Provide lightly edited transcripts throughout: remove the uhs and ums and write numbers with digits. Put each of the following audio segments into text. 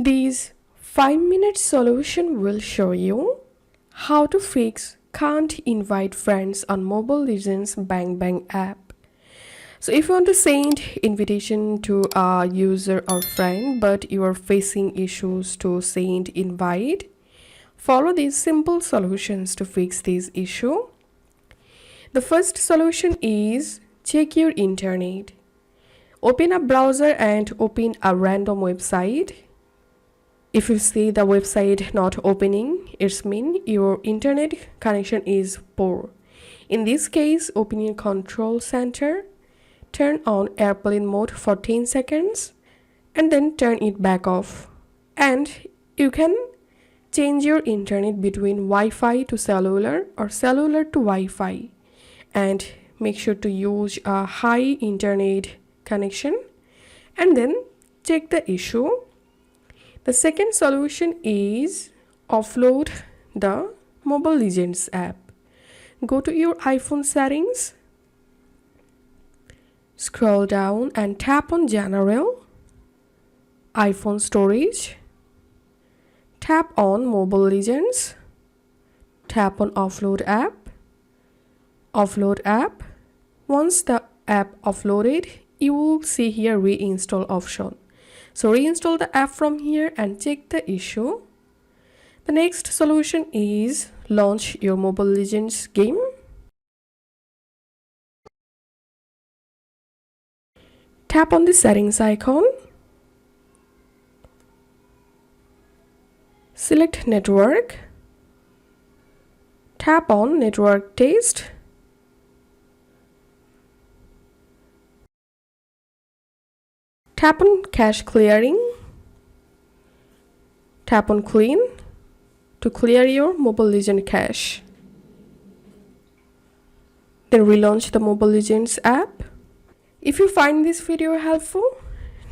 This 5-minute solution will show you how to fix can't invite friends on Mobile Legends Bang Bang app. So if you want to send invitation to a user or friend but you are facing issues to send invite, follow these simple solutions to fix this issue. The first solution is check your internet. Open a browser and open a random website. If you see the website not opening, it means your internet connection is poor. In this case, open your control center, turn on airplane mode for 10 seconds, and then turn it back off. And you can change your internet between Wi-Fi to cellular or cellular to Wi-Fi. And make sure to use a high internet connection and then check the issue. The second solution is offload the Mobile Legends app. Go to your iPhone settings, scroll down and tap on General, iPhone storage, tap on Mobile Legends, tap on offload app. Once the app offloaded, you will see here reinstall option. So reinstall the app from here and check the issue. The next solution is launch your Mobile Legends game. Tap on the settings icon. Select network. Tap on network test. Tap on cache clearing. Tap on clean to clear your Mobile Legends cache. Then relaunch the Mobile Legends app. If you find this video helpful,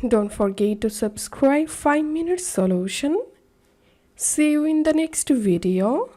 don't forget to subscribe 5-minute solution. See you in the next video.